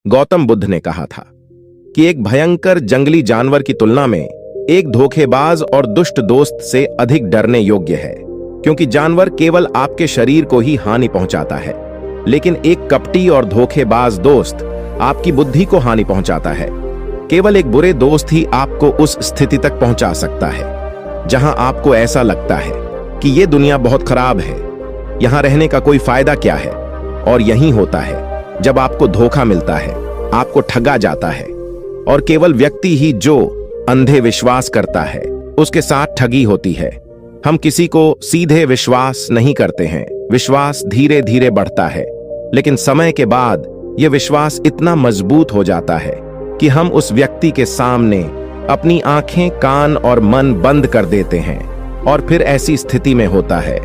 गौतम बुद्ध ने कहा था कि एक भयंकर जंगली जानवर की तुलना में एक धोखेबाज और दुष्ट दोस्त से अधिक डरने योग्य है, क्योंकि जानवर केवल आपके शरीर को ही हानि पहुंचाता है, लेकिन एक कपटी और धोखेबाज दोस्त आपकी बुद्धि को हानि पहुंचाता है। केवल एक बुरे दोस्त ही आपको उस स्थिति तक पहुंचा सकता है जहां आपको ऐसा लगता है कि यह दुनिया बहुत खराब है, यहां रहने का कोई फायदा क्या है। और यही होता है जब आपको धोखा मिलता है, आपको ठगा जाता है, और केवल व्यक्ति ही जो अंधे विश्वास करता है उसके साथ ठगी होती है। हम किसी को सीधे विश्वास नहीं करते हैं, विश्वास धीरे धीरे बढ़ता है, लेकिन समय के बाद यह विश्वास इतना मजबूत हो जाता है कि हम उस व्यक्ति के सामने अपनी आंखें, कान और मन बंद कर देते हैं। और फिर ऐसी स्थिति में होता है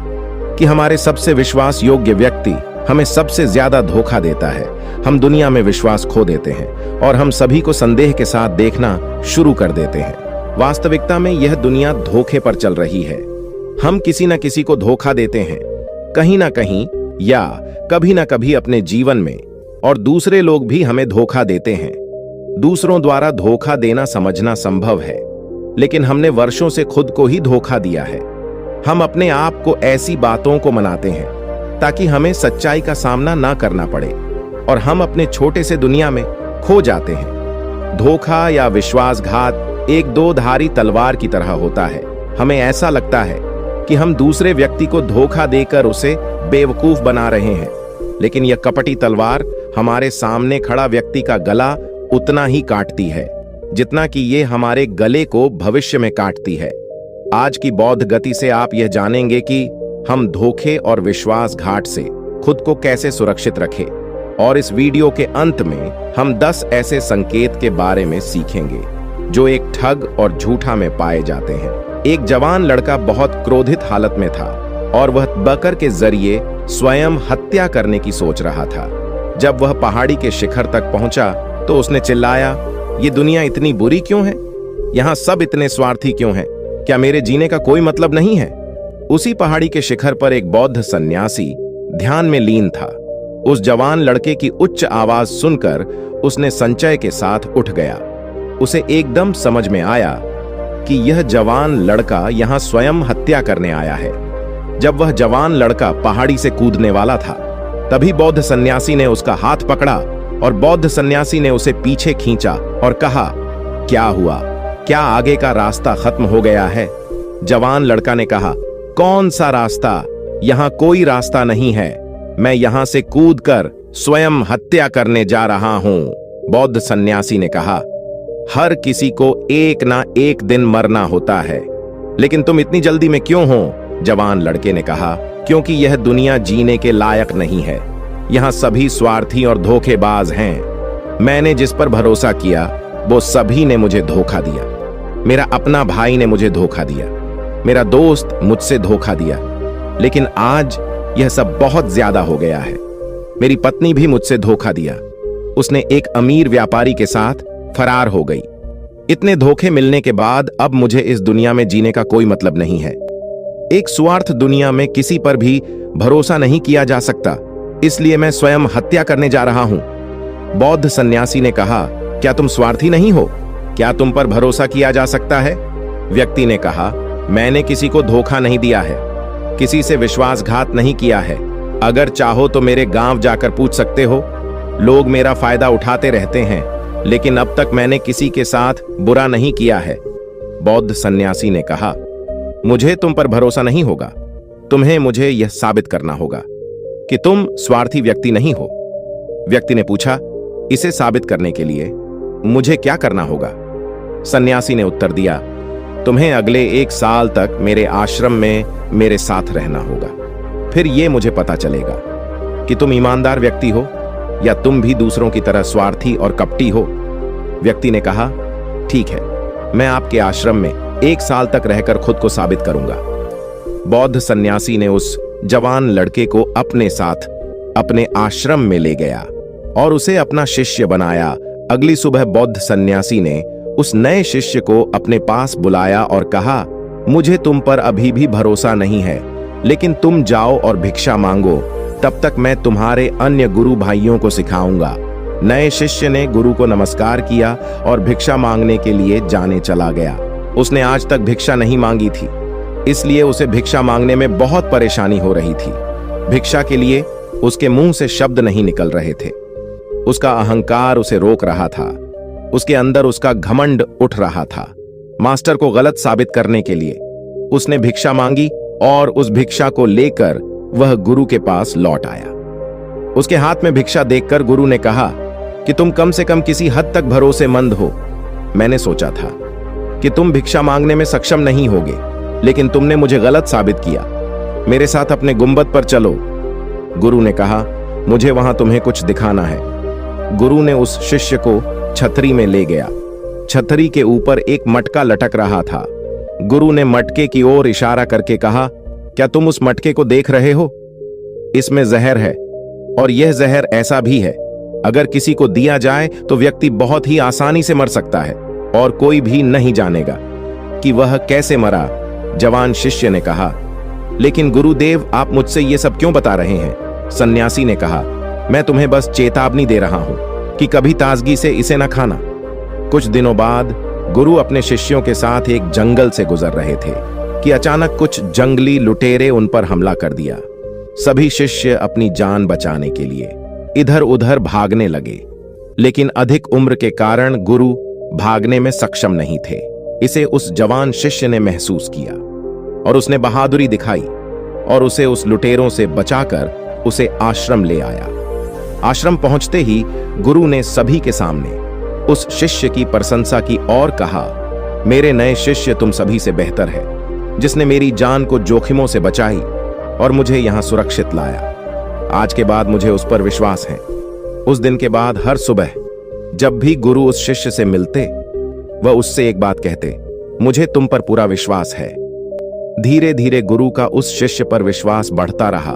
कि हमारे सबसे विश्वास योग्य व्यक्ति हमें सबसे ज्यादा धोखा देता है। हम दुनिया में विश्वास खो देते हैं और हम सभी को संदेह के साथ देखना शुरू कर देते हैं। वास्तविकता में यह दुनिया धोखे पर चल रही है। हम किसी न किसी को धोखा देते हैं, कहीं ना कहीं या कभी ना कभी अपने जीवन में, और दूसरे लोग भी हमें धोखा देते हैं। दूसरों द्वारा धोखा देना समझना संभव है, लेकिन हमने वर्षों से खुद को ही धोखा दिया है। हम अपने आप को ऐसी बातों को मनाते हैं ताकि हमें सच्चाई का सामना ना करना पड़े, और हम अपने छोटे से दुनिया में खो जाते हैं। धोखा या विश्वासघात एक दो धारी तलवार की तरह होता है। हमें ऐसा लगता है कि हम दूसरे व्यक्ति को धोखा देकर उसे बेवकूफ बना रहे हैं, लेकिन यह कपटी तलवार हमारे सामने खड़ा व्यक्ति का गला उतना ही काटती है जितना कि ये हमारे गले को भविष्य में काटती है। आज की बौद्ध गति से आप यह जानेंगे कि हम धोखे और विश्वासघात से खुद को कैसे सुरक्षित रखें, और इस वीडियो के अंत में हम 10 ऐसे संकेत के बारे में सीखेंगे जो एक ठग और झूठा में पाए जाते हैं। एक जवान लड़का बहुत क्रोधित हालत में था और वह बकर के जरिए स्वयं हत्या करने की सोच रहा था। जब वह पहाड़ी के शिखर तक पहुंचा तो उसने चिल्लाया, ये दुनिया इतनी बुरी क्यों है? यहाँ सब इतने स्वार्थी क्यों हैं? क्या मेरे जीने का कोई मतलब नहीं है? उसी पहाड़ी के शिखर पर एक बौद्ध सन्यासी ध्यान में लीन था। उस जवान लड़के की उच्च आवाज सुनकर उसने संचय के साथ उठ गया। उसे एकदम समझ में आया कि यह जवान लड़का यहां स्वयं हत्या करने आया है। जब वह जवान लड़का पहाड़ी से कूदने वाला था, तभी बौद्ध सन्यासी ने उसका हाथ पकड़ा और बौद्ध सन्यासी ने उसे पीछे खींचा और कहा, क्या हुआ? क्या आगे का रास्ता खत्म हो गया है? जवान लड़का ने कहा, कौन सा रास्ता? यहां कोई रास्ता नहीं है। मैं यहां से कूदकर स्वयं हत्या करने जा रहा हूं। बौद्ध सन्यासी ने कहा, हर किसी को एक ना एक दिन मरना होता है, लेकिन तुम इतनी जल्दी में क्यों हो? जवान लड़के ने कहा, क्योंकि यह दुनिया जीने के लायक नहीं है। यहां सभी स्वार्थी और धोखेबाज हैं। मैंने जिस पर भरोसा किया वो सभी ने मुझे धोखा दिया। मेरा अपना भाई ने मुझे धोखा दिया, मेरा दोस्त मुझसे धोखा दिया, लेकिन आज यह सब बहुत ज्यादा हो गया है। मेरी पत्नी भी मुझसे धोखा दिया। उसने एक अमीर व्यापारी के साथ फरार हो गई। इतने धोखे मिलने के बाद अब मुझे इस दुनिया में जीने का कोई मतलब नहीं है। एक स्वार्थ दुनिया में किसी पर भी भरोसा नहीं किया जा सकता, इसलिए मैं स्वयं हत्या करने जा रहा हूं। बौद्ध सन्यासी ने कहा, क्या तुम स्वार्थी नहीं हो? क्या तुम पर भरोसा किया जा सकता है? व्यक्ति ने कहा, मैंने किसी को धोखा नहीं दिया है, किसी से विश्वासघात नहीं किया है। अगर चाहो तो मेरे गांव जाकर पूछ सकते हो। लोग मेरा फायदा उठाते रहते हैं, लेकिन अब तक मैंने किसी के साथ बुरा नहीं किया है। बौद्ध सन्यासी ने कहा, मुझे तुम पर भरोसा नहीं होगा। तुम्हें मुझे यह साबित करना होगा कि तुम स्वार्थी व्यक्ति नहीं हो। व्यक्ति ने पूछा, इसे साबित करने के लिए मुझे क्या करना होगा? सन्यासी ने उत्तर दिया, तुम्हें अगले 1 साल तक मेरे आश्रम में मेरे साथ रहना होगा। फिर यह मुझे पता चलेगा कि तुम ईमानदार व्यक्ति हो या तुम भी दूसरों की तरह स्वार्थी और कपटी हो। व्यक्ति ने कहा, ठीक है, मैं आपके आश्रम में 1 साल तक रहकर खुद को साबित करूंगा। बौद्ध सन्यासी ने उस जवान लड़के को अपने साथ अपने आश्रम में ले गया और उसे अपना शिष्य बनाया। अगली सुबह बौद्ध सन्यासी ने उस नए शिष्य को अपने पास बुलाया और कहा, मुझे तुम पर अभी भी भरोसा नहीं है, लेकिन तुम जाओ और भिक्षा मांगो, तब तक मैं तुम्हारे अन्य गुरु भाइयों को सिखाऊंगा। नए शिष्य ने गुरु को नमस्कार किया और भिक्षा मांगने के लिए जाने चला गया। उसने आज तक भिक्षा नहीं मांगी थी, इसलिए उसे भिक्षा मांगने में बहुत परेशानी हो रही थी। भिक्षा के लिए उसके मुंह से शब्द नहीं निकल रहे थे। उसका अहंकार उसे रोक रहा था। उसके अंदर उसका घमंड उठ रहा था। मास्टर को गलत साबित करने के लिए उसने भिक्षा मांगी और उस भिक्षा को लेकर वह गुरु के पास लौट आया। उसके हाथ में भिक्षा देखकर गुरु ने कहा कि तुम कम से कम किसी हद तक भरोसेमंद हो। मैंने सोचा था कि तुम भिक्षा मांगने में सक्षम नहीं होगे, लेकिन तुमने मुझे गलत साबित किया। मेरे साथ अपने गुंबद पर चलो। गुरु ने कहा, मुझे वहां तुम्हें कुछ दिखाना है। गुरु ने उस शिष्य को छतरी में ले गया। छतरी के ऊपर एक मटका लटक रहा था। गुरु ने मटके की ओर इशारा करके कहा, क्या तुम उस मटके को देख रहे हो? इसमें जहर है, और यह जहर ऐसा भी है, अगर किसी को दिया जाए तो व्यक्ति बहुत ही आसानी से मर सकता है और कोई भी नहीं जानेगा कि वह कैसे मरा। जवान शिष्य ने कहा, लेकिन गुरुदेव, आप मुझसे ये सब क्यों बता रहे हैं? सन्यासी ने कहा, मैं तुम्हें बस चेतावनी दे रहा हूं कि कभी ताजगी से इसे न खाना। कुछ दिनों बाद गुरु अपने शिष्यों के साथ एक जंगल से गुजर रहे थे कि अचानक कुछ जंगली लुटेरे उन पर हमला कर दिया। सभी शिष्य अपनी जान बचाने के लिए इधर उधर भागने लगे, लेकिन अधिक उम्र के कारण गुरु भागने में सक्षम नहीं थे। इसे उस जवान शिष्य ने महसूस किया और उसने बहादुरी दिखाई और उसे उस लुटेरों से बचाकर उसे आश्रम ले आया। आश्रम पहुंचते ही गुरु ने सभी के सामने उस शिष्य की प्रशंसा की और कहा, मेरे नए शिष्य, तुम सभी से बेहतर है, जिसने मेरी जान को जोखिमों से बचाई और मुझे यहां सुरक्षित लाया। आज के बाद मुझे उस पर विश्वास है। उस दिन के बाद हर सुबह जब भी गुरु उस शिष्य से मिलते, वह उससे एक बात कहते, मुझे तुम पर पूरा विश्वास है। धीरे धीरे गुरु का उस शिष्य पर विश्वास बढ़ता रहा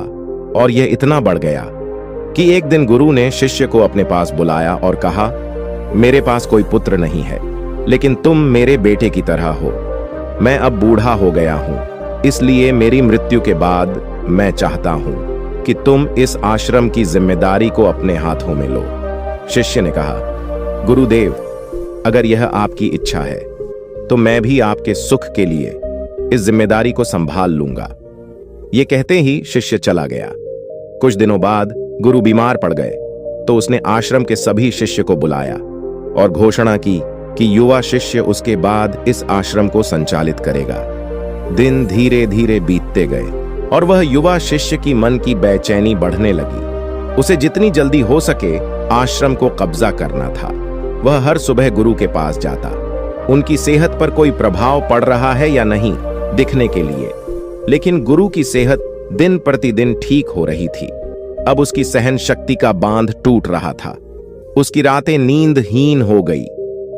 और यह इतना बढ़ गया कि एक दिन गुरु ने शिष्य को अपने पास बुलाया और कहा, मेरे पास कोई पुत्र नहीं है, लेकिन तुम मेरे बेटे की तरह हो। मैं अब बूढ़ा हो गया हूं, इसलिए मेरी मृत्यु के बाद मैं चाहता हूं कि तुम इस आश्रम की जिम्मेदारी को अपने हाथों में लो। शिष्य ने कहा, गुरुदेव, अगर यह आपकी इच्छा है तो मैं भी आपके सुख के लिए इस जिम्मेदारी को संभाल लूंगा। यह कहते ही शिष्य चला गया। कुछ दिनों बाद गुरु बीमार पड़ गए तो उसने आश्रम के सभी शिष्य को बुलाया और घोषणा की कि युवा शिष्य उसके बाद इस आश्रम को संचालित करेगा। दिन धीरे धीरे बीतते गए और वह युवा शिष्य की मन की बेचैनी बढ़ने लगी। उसे जितनी जल्दी हो सके आश्रम को कब्जा करना था। वह हर सुबह गुरु के पास जाता, उनकी सेहत पर कोई प्रभाव पड़ रहा है या नहीं दिखने के लिए, लेकिन गुरु की सेहत दिन प्रतिदिन ठीक हो रही थी। अब उसकी सहन शक्ति का बांध टूट रहा था। उसकी रातें नींदहीन हो गई।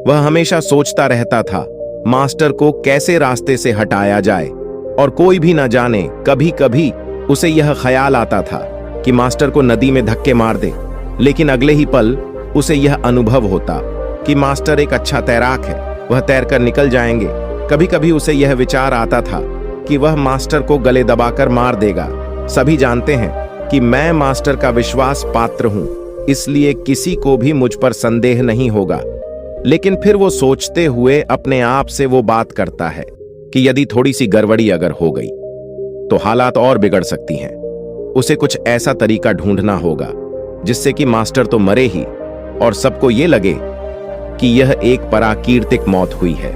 वह हमेशा सोचता रहता था, मास्टर को कैसे रास्ते से हटाया जाए, और कोई भी न जाने, कभी कभी उसे यह ख्याल आता था कि मास्टर को नदी में धक्के मार दे, लेकिन अगले ही पल उसे यह अनुभव होता कि मास्टर एक अच्छा तैराक है, वह तैरकर निकल जाएंगे। कभी कभी उसे यह विचार आता था कि वह मास्टर को गले दबाकर मार देगा। सभी जानते हैं कि मैं मास्टर का विश्वास पात्र हूं, इसलिए किसी को भी मुझ पर संदेह नहीं होगा। लेकिन फिर वो सोचते हुए अपने आप से वो बात करता है कि यदि थोड़ी सी गड़बड़ी अगर हो गई तो हालात और बिगड़ सकती हैं। उसे कुछ ऐसा तरीका ढूंढना होगा जिससे कि मास्टर तो मरे ही और सबको ये लगे कि यह एक पराकीर्तिक मौत हुई है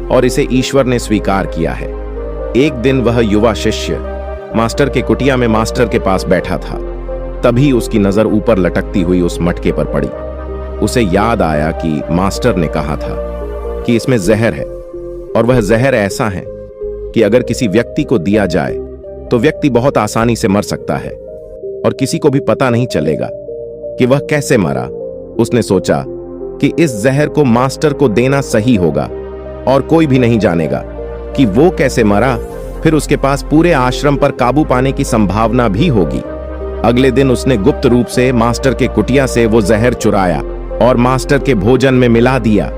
और इसे ईश्वर ने स्वीकार किया है। एक दिन वह युवा शिष्य मास्टर के कुटिया में मास्टर के पास बैठा था। तभी उसकी नजर ऊपर लटकती हुई उस मटके पर पड़ी। उसे याद आया कि मास्टर ने कहा था कि इसमें जहर है, और वह जहर ऐसा है कि अगर किसी व्यक्ति को दिया जाए तो व्यक्ति बहुत आसानी से मर सकता है और किसी को भी पता नहीं चलेगा कि वह कैसे मरा। उसने सोचा कि इस जहर को मास्टर को देना सही होगा और कोई भी नहीं जानेगा कि वो कैसे मरा। फिर उसके पास पूरे आश्रम पर काबू पाने की संभावना भी होगी। अगले दिन उसने गुप्त रूप से मास्टर के कुटिया से वो जहर चुराया और मास्टर के भोजन में मिला दिया।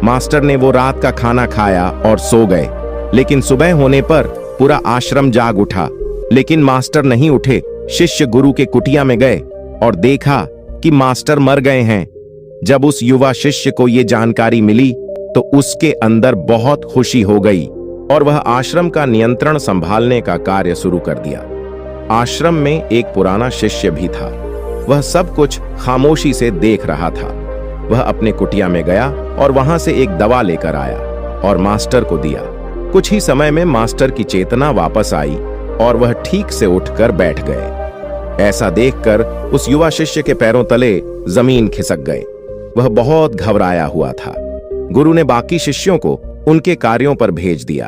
मास्टर ने वो रात का खाना खाया और सो गए, लेकिन सुबह होने पर पूरा आश्रम जाग उठा, लेकिन मास्टर नहीं उठे। शिष्य गुरु के कुटिया में गए और देखा कि मास्टर मर गए हैं। जब उस युवा शिष्य को ये जानकारी मिली तो उसके अंदर बहुत खुशी हो गई और वह आश्रम का नियंत्रण संभालने का कार्य शुरू कर दिया। आश्रम में एक पुराना शिष्य भी था। वह सब कुछ खामोशी से देख रहा था। वह अपने कुटिया में गया और वहां से एक दवा लेकर आया और मास्टर को दिया। कुछ ही समय में मास्टर की चेतना वापस आई और वह ठीक से उठकर बैठ गए। ऐसा देखकर उस युवा शिष्य के पैरों तले जमीन खिसक गए। वह बहुत घबराया हुआ था। गुरु ने बाकी शिष्यों को उनके कार्यों पर भेज दिया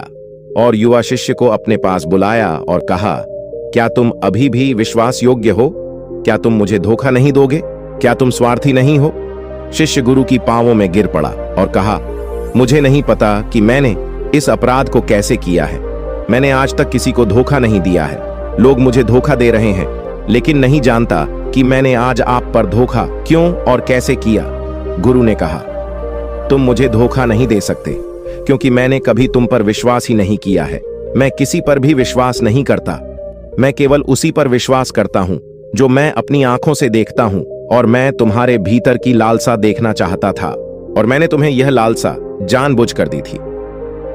और युवा शिष्य को अपने पास बुलाया और कहा, क्या तुम अभी भी विश्वास योग्य हो? क्या तुम मुझे धोखा नहीं दोगे? क्या तुम स्वार्थी नहीं हो? शिष्य गुरु की पांवों में गिर पड़ा और कहा, मुझे नहीं पता कि मैंने इस अपराध को कैसे किया है। मैंने आज तक किसी को धोखा नहीं दिया है। लोग मुझे धोखा दे रहे हैं, लेकिन नहीं जानता कि मैंने आज आप पर धोखा क्यों और कैसे किया। गुरु ने कहा, तुम मुझे धोखा नहीं दे सकते क्योंकि मैंने कभी तुम पर विश्वास ही नहीं किया है। मैं किसी पर भी विश्वास नहीं करता। मैं केवल उसी पर विश्वास करता हूं जो मैं अपनी आंखों से देखता हूं, और मैं तुम्हारे भीतर की लालसा देखना चाहता था और मैंने तुम्हें यह लालसा जानबूझकर दी थी।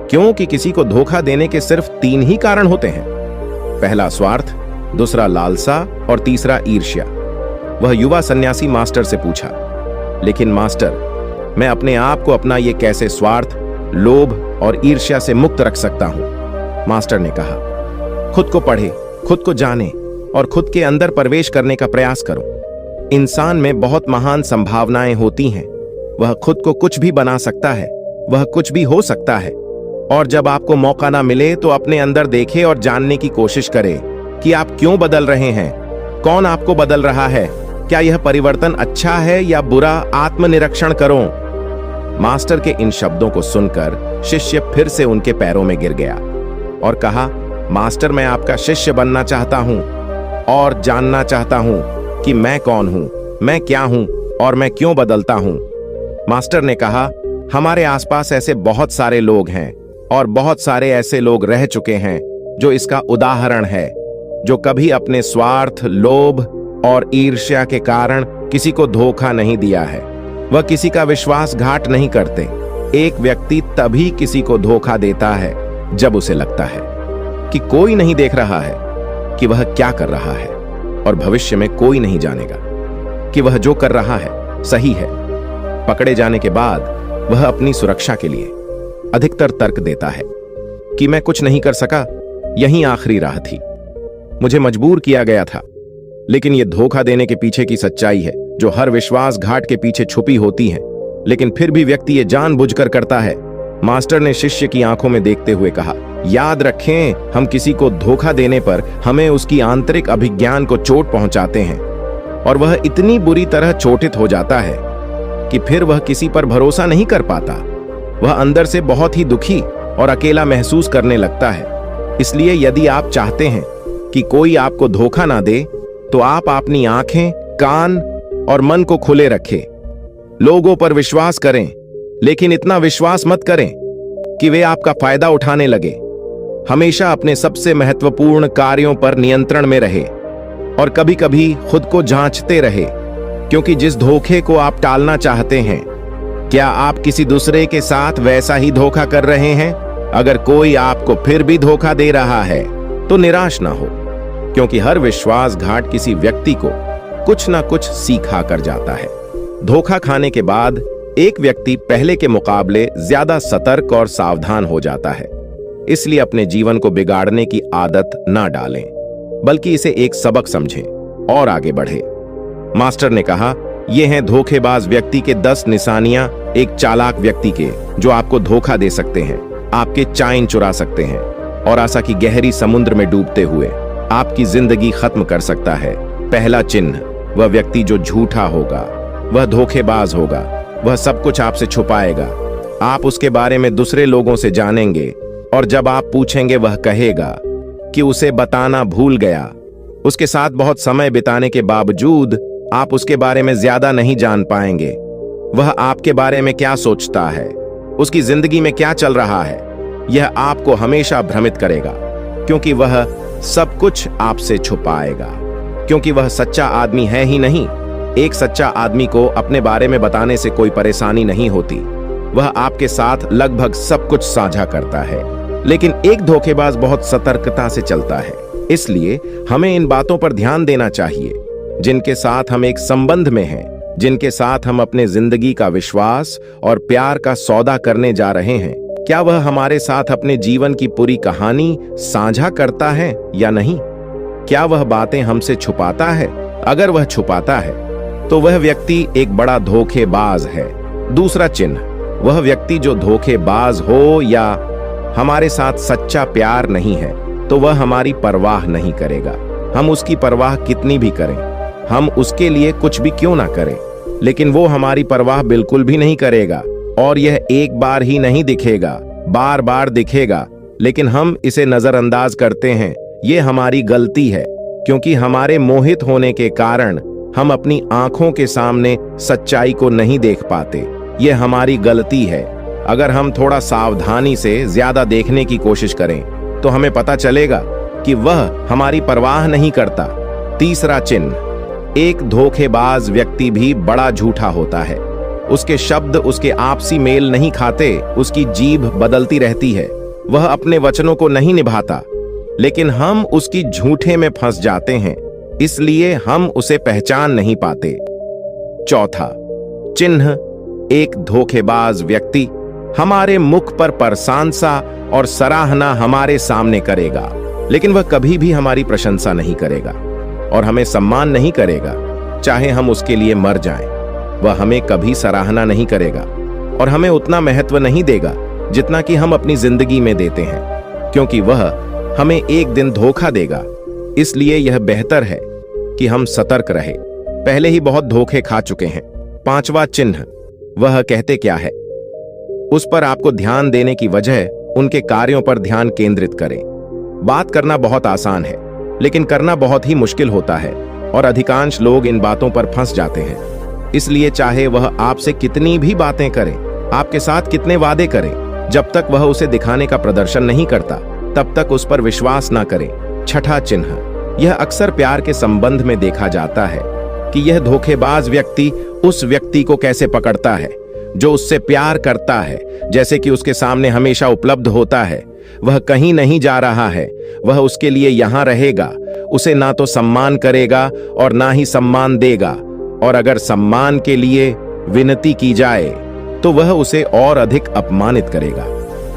क्योंकि किसी को धोखा देने के सिर्फ 3 ही कारण होते हैं। पहला स्वार्थ, दूसरा लालसा और तीसरा ईर्ष्या। वह युवा सन्यासी मास्टर से पूछा, लेकिन मास्टर, मैं अपने आप को अपना ये कैसे स्वार्थ, लोभ और ईर्ष्या से मुक्त रख सकता हूं? मास्टर ने कहा, खुद को पढ़े, खुद को जाने और खुद के अंदर प्रवेश करने का प्रयास करो। इंसान में बहुत महान संभावनाएं होती हैं। वह खुद को कुछ भी बना सकता है, वह कुछ भी हो सकता है। और जब आपको मौका ना मिले तो अपने अंदर देखें और जानने की कोशिश करें कि आप क्यों बदल रहे हैं, कौन आपको बदल रहा है, क्या यह परिवर्तन अच्छा है या बुरा, आत्मनिरीक्षण करो। मास्टर के इन शब्दों को सुनकर शिष्य फिर से उनके पैरों में गिर गया और कहा, मास्टर, मैं आपका शिष्य बनना चाहता हूं और जानना चाहता हूं कि मैं कौन हूं, मैं क्या हूं और मैं क्यों बदलता हूं। मास्टर ने कहा, हमारे आसपास ऐसे बहुत सारे लोग हैं और बहुत सारे ऐसे लोग रह चुके हैं जो इसका उदाहरण है, जो कभी अपने स्वार्थ, लोभ और ईर्ष्या के कारण किसी को धोखा नहीं दिया है। वह किसी का विश्वासघात नहीं करते। एक व्यक्ति तभी किसी को धोखा देता है जब उसे लगता है कि कोई नहीं देख रहा है कि वह क्या कर रहा है, और भविष्य में कोई नहीं जानेगा कि वह जो कर रहा है सही है। पकड़े जाने के बाद वह अपनी सुरक्षा के लिए अधिकतर तर्क देता है कि मैं कुछ नहीं कर सका, यही आखिरी राह थी, मुझे मजबूर किया गया था। लेकिन यह धोखा देने के पीछे की सच्चाई है जो हर विश्वासघात के पीछे छुपी होती है, लेकिन फिर भी व्यक्ति ये जानबूझकर करता है। मास्टर ने शिष्य की आंखों में देखते हुए कहा, याद रखें, हम किसी को धोखा देने पर हमें उसकी आंतरिक अभिज्ञान को चोट पहुंचाते हैं और वह इतनी बुरी तरह चोटित हो जाता है कि फिर वह किसी पर भरोसा नहीं कर पाता। वह अंदर से बहुत ही दुखी और अकेला महसूस करने लगता है। इसलिए यदि आप चाहते हैं कि कोई आपको धोखा ना दे, तो आप अपनी आंखें, कान और मन को खुले रखें। लोगों पर विश्वास करें, लेकिन इतना विश्वास मत करें कि वे आपका फायदा उठाने लगे। हमेशा अपने सबसे महत्वपूर्ण कार्यों पर नियंत्रण में रहे और कभी कभी खुद को जांचते रहे, क्योंकि जिस धोखे को आप टालना चाहते हैं, क्या आप किसी दूसरे के साथ वैसा ही धोखा कर रहे हैं? अगर कोई आपको फिर भी धोखा दे रहा है तो निराश ना हो, क्योंकि हर विश्वासघात किसी व्यक्ति को कुछ ना कुछ सिखा कर जाता है। धोखा खाने के बाद एक व्यक्ति पहले के मुकाबले ज्यादा सतर्क और सावधान हो जाता है। इसलिए अपने जीवन को बिगाड़ने की आदत ना डालें, बल्कि इसे एक सबक समझें और आगे बढ़े। मास्टर ने कहा, ये हैं धोखेबाज व्यक्ति के 10 निशानियां एक चालाक व्यक्ति के, जो आपको धोखा दे सकते हैं, आपके चैन चुरा सकते हैं और आशा की गहरी समुद्र में डूबते हुए आपकी जिंदगी खत्म कर सकता है। पहला चिन्ह, वह व्यक्ति जो झूठा होगा, वह धोखेबाज होगा, वह सब कुछ आपसे छुपाएगा। आप उसके बारे में दूसरे लोगों से जानेंगे और जब आप पूछेंगे वह कहेगा कि उसे बताना भूल गया। उसके साथ बहुत समय बिताने के बावजूद आप उसके बारे में ज्यादा नहीं जान पाएंगे। वह आपके बारे में क्या सोचता है, उसकी जिंदगी में क्या चल रहा है, यह आपको हमेशा भ्रमित करेगा, क्योंकि वह सब कुछ आपसे छुपाएगा, क्योंकि वह सच्चा आदमी है ही नहीं। एक सच्चा आदमी को अपने बारे में बताने से कोई परेशानी नहीं होती। वह आपके साथ लगभग सब कुछ साझा करता है। लेकिन एक धोखेबाज बहुत सतर्कता से चलता है। इसलिए हमें इन बातों पर ध्यान देना चाहिए। जिनके साथ हम एक संबंध में हैं, जिनके साथ हम अपने जिंदगी का विश्वास और प्यार का सौदा करने जा रहे हैं, क्या वह हमारे साथ अपने जीवन की पूरी कहानी साझा करता है या नहीं? क्या वह बातें हमसे छुपाता है? अगर वह छुपाता है तो वह व्यक्ति एक बड़ा धोखेबाज है। दूसरा चिन्ह, वह व्यक्ति जो धोखेबाज हो या हमारे साथ सच्चा प्यार नहीं है तो वह हमारी परवाह नहीं करेगा। हम उसकी परवाह कितनी भी करें, हम उसके लिए कुछ भी क्यों ना करें, लेकिन वो हमारी परवाह बिल्कुल भी नहीं करेगा। और यह एक बार ही नहीं दिखेगा, बार बार दिखेगा, लेकिन हम इसे नजरअंदाज करते हैं। ये हमारी गलती है, क्योंकि हमारे मोहित होने के कारण हम अपनी आंखों के सामने सच्चाई को नहीं देख पाते। ये हमारी गलती है। अगर हम थोड़ा सावधानी से ज्यादा देखने की कोशिश करें तो हमें पता चलेगा कि वह हमारी परवाह नहीं करता। तीसरा चिन्ह, एक धोखेबाज व्यक्ति भी बड़ा झूठा होता है। उसके शब्द उसके आपसी मेल नहीं खाते, उसकी जीभ बदलती रहती है, वह अपने वचनों को नहीं निभाता, लेकिन हम उसकी झूठे में फंस जाते हैं, इसलिए हम उसे पहचान नहीं पाते। चौथा चिन्ह, एक धोखेबाज व्यक्ति हमारे मुख पर प्रशंसा और सराहना हमारे सामने करेगा, लेकिन वह कभी भी हमारी प्रशंसा नहीं करेगा और हमें सम्मान नहीं करेगा, चाहे हम उसके लिए मर जाएं। वह हमें कभी सराहना नहीं करेगा और हमें उतना महत्व नहीं देगा जितना कि हम अपनी जिंदगी में देते हैं, क्योंकि वह हमें एक दिन धोखा देगा। इसलिए यह बेहतर है कि हम सतर्क रहे, पहले ही बहुत धोखे खा चुके हैं। पांचवा चिन्ह, वह कहते क्या है, उस पर आपको ध्यान देने की वजह उनके कार्यों पर ध्यान केंद्रित करें। बात करना बहुत आसान है, लेकिन करना बहुत ही मुश्किल होता है और अधिकांश लोग इन बातों पर फंस जाते हैं। इसलिए चाहे वह आपसे कितनी भी बातें करे, आपके साथ कितने वादे करे, जब तक वह उसे दिखाने का प्रदर्शन नहीं करता तब तक उस पर विश्वास ना करें। छठा चिन्ह, यह अक्सर प्यार के संबंध में देखा जाता है कि यह धोखेबाज व्यक्ति उस व्यक्ति को कैसे पकड़ता है जो उससे प्यार करता है, जैसे कि उसके सामने हमेशा उपलब्ध होता है। वह कहीं नहीं जा रहा है, वह उसके लिए यहां रहेगा, उसे ना तो सम्मान करेगा और ना ही सम्मान देगा, और अगर सम्मान के लिए विनती की जाए तो वह उसे और अधिक अपमानित करेगा।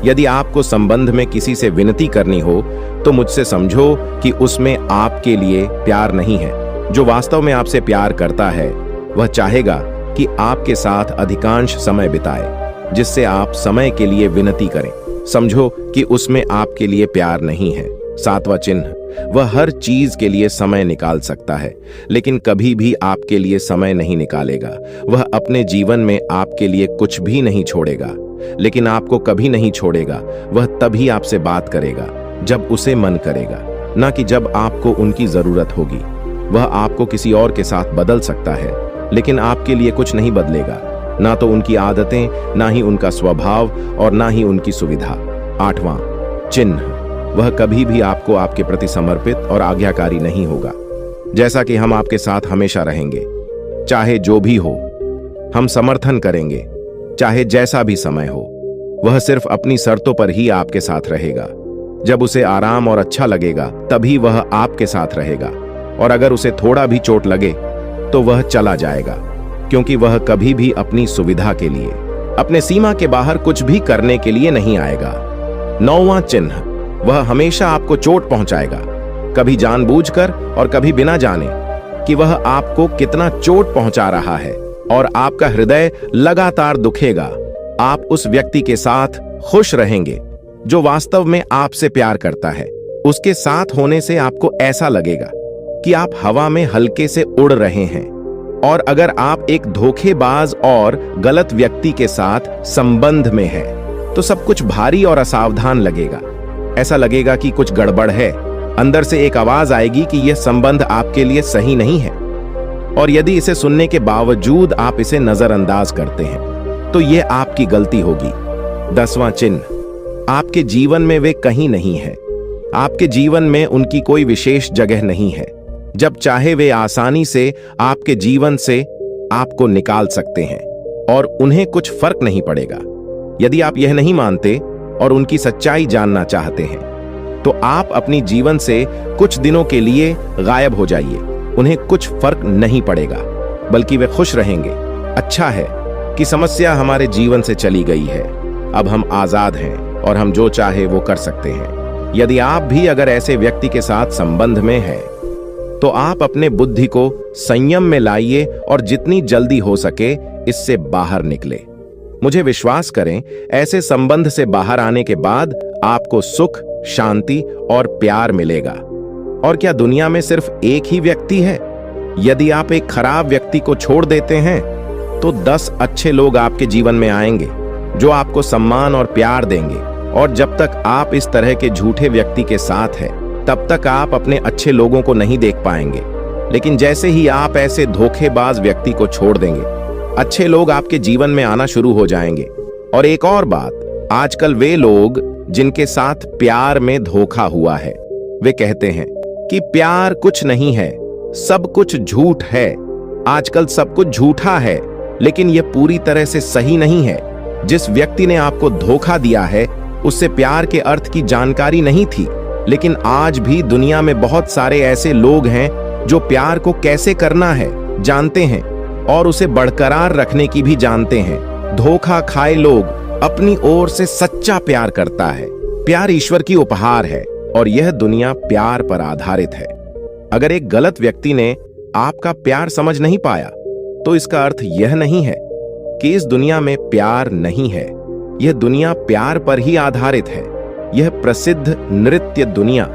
यदि आपको संबंध में किसी से विनती करनी हो तो मुझसे समझो कि उसमें आपके लिए प्यार नहीं है। जो वास्तव में आपसे प्यार करता है वह चाहेगा कि आपके साथ अधिकांश समय बिताए, जिससे आप समय के लिए विनती करें। समझो कि उसमें आपके लिए प्यार नहीं है। सातवां चिन्ह, वह हर चीज के लिए समय निकाल सकता है, लेकिन कभी भी आपके लिए समय नहीं निकालेगा। वह अपने जीवन में आपके लिए कुछ भी नहीं छोड़ेगा, लेकिन आपको कभी नहीं छोड़ेगा। वह तभी आपसे बात करेगा जब उसे मन करेगा, ना कि जब आपको उनकी जरूरत होगी। वह आपको किसी और के साथ बदल सकता है, लेकिन आपके लिए कुछ नहीं बदलेगा, ना तो उनकी आदतें, ना ही उनका स्वभाव और ना ही उनकी सुविधा। आठवां चिन्ह, वह कभी भी आपको आपके प्रति समर्पित और आज्ञाकारी नहीं होगा। जैसा कि हम आपके साथ हमेशा रहेंगे, चाहे जो भी हो, हम समर्थन करेंगे, चाहे जैसा भी समय हो। वह सिर्फ अपनी शर्तों पर ही आपके साथ रहेगा। जब उसे आराम और अच्छा लगेगा तभी वह आपके साथ रहेगा, और अगर उसे थोड़ा भी चोट लगे तो वह चला जाएगा, क्योंकि वह कभी भी अपनी सुविधा के लिए, अपने सीमा के बाहर कुछ भी करने के लिए नहीं आएगा। नौवां चिन्ह, वह हमेशा आपको चोट पहुंचाएगा, कभी जानबूझकर और कभी बिना जाने कि वह आपको कितना चोट पहुंचा रहा है, और आपका हृदय लगातार दुखेगा। आप उस व्यक्ति के साथ खुश रहेंगे जो वास्तव में आपसे प्यार करता है। उसके साथ होने से आपको ऐसा लगेगा कि आप हवा में हल्के से उड़ रहे हैं। और अगर आप एक धोखेबाज और गलत व्यक्ति के साथ संबंध में हैं, तो सब कुछ भारी और असावधान लगेगा। ऐसा लगेगा कि कुछ गड़बड़ है। अंदर से एक आवाज आएगी कि यह संबंध आपके लिए सही नहीं है, और यदि इसे सुनने के बावजूद आप इसे नजरअंदाज करते हैं तो यह आपकी गलती होगी। 10वां चिन्ह, आपके जीवन में वे कहीं नहीं है। आपके जीवन में उनकी कोई विशेष जगह नहीं है। जब चाहे वे आसानी से आपके जीवन से आपको निकाल सकते हैं और उन्हें कुछ फर्क नहीं पड़ेगा। यदि आप यह नहीं मानते और उनकी सच्चाई जानना चाहते हैं तो आप अपनी जीवन से कुछ दिनों के लिए गायब हो जाइए। उन्हें कुछ फर्क नहीं पड़ेगा, बल्कि वे खुश रहेंगे। अच्छा है कि समस्या हमारे जीवन से चली गई है। अब हम आजाद हैं और हम जो चाहे वो कर सकते हैं। यदि आप भी अगर ऐसे व्यक्ति के साथ संबंध में हैं तो आप अपने बुद्धि को संयम में लाइए और जितनी जल्दी हो सके इससे बाहर निकले। मुझे विश्वास करें, ऐसे संबंध से बाहर आने के बाद आपको सुख, शांति और प्यार मिलेगा। और क्या दुनिया में सिर्फ एक ही व्यक्ति है? यदि आप एक खराब व्यक्ति को छोड़ देते हैं तो 10 अच्छे लोग आपके जीवन में आएंगे जो आपको सम्मान और प्यार देंगे। और जब तक आप इस तरह के झूठे व्यक्ति के साथ हैं तब तक आप अपने अच्छे लोगों को नहीं देख पाएंगे। लेकिन जैसे ही आप ऐसे धोखेबाज व्यक्ति को छोड़ देंगे, अच्छे लोग आपके जीवन में आना शुरू हो जाएंगे। और एक और बात, आजकल वे लोग जिनके साथ प्यार में धोखा हुआ है वे कहते हैं कि प्यार कुछ नहीं है, सब कुछ झूठ है। आजकल सब कुछ झूठा है, लेकिन यह पूरी तरह से सही नहीं है। जिस व्यक्ति ने आपको धोखा दिया है उससे प्यार के अर्थ की जानकारी नहीं थी। लेकिन आज भी दुनिया में बहुत सारे ऐसे लोग हैं जो प्यार को कैसे करना है जानते हैं और उसे बरकरार रखने की भी जानते हैं। धोखा खाए लोग अपनी ओर से सच्चा प्यार करता है। प्यार ईश्वर की उपहार है और यह दुनिया प्यार पर आधारित है। अगर एक गलत व्यक्ति ने आपका प्यार समझ नहीं पाया तो इसका अर्थ यह नहीं है कि इस दुनिया में प्यार नहीं है। यह दुनिया प्यार पर ही आधारित है। यह प्रसिद्ध नृत्य दुनिया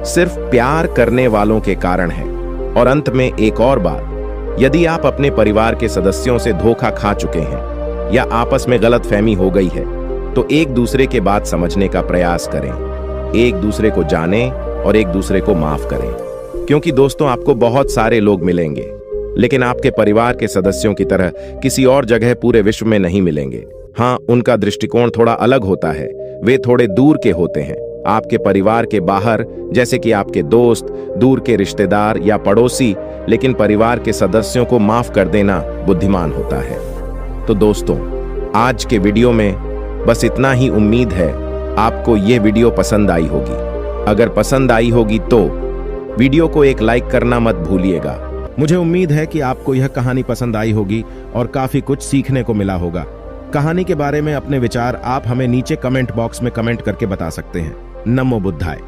सिर्फ प्यार करने वालों के कारण है। और अंत में एक और बात, यदि आप अपने परिवार के सदस्यों से धोखा खा चुके हैं या आपस में गलतफहमी हो गई है तो एक दूसरे के बात समझने का प्रयास करें। एक दूसरे को जानें और एक दूसरे को माफ करें। क्योंकि दोस्तों, आपको बहुत सारे लोग मिलेंगे लेकिन आपके परिवार के सदस्यों की तरह किसी और जगह पूरे विश्व में नहीं मिलेंगे। हाँ, उनका दृष्टिकोण थोड़ा अलग होता है, वे थोड़े दूर के होते हैं, आपके परिवार के बाहर, जैसे कि आपके दोस्त, दूर के रिश्तेदार या पड़ोसी। लेकिन परिवार के सदस्यों को माफ कर देना बुद्धिमान होता है। तो दोस्तों, आज के वीडियो में बस इतना ही। उम्मीद है आपको यह वीडियो पसंद आई होगी। अगर पसंद आई होगी तो वीडियो को एक लाइक करना मत भूलिएगा। मुझे उम्मीद है कि आपको यह कहानी पसंद आई होगी और काफी कुछ सीखने को मिला होगा। कहानी के बारे में अपने विचार आप हमें नीचे कमेंट बॉक्स में कमेंट करके बता सकते हैं। नमो बुद्धाय।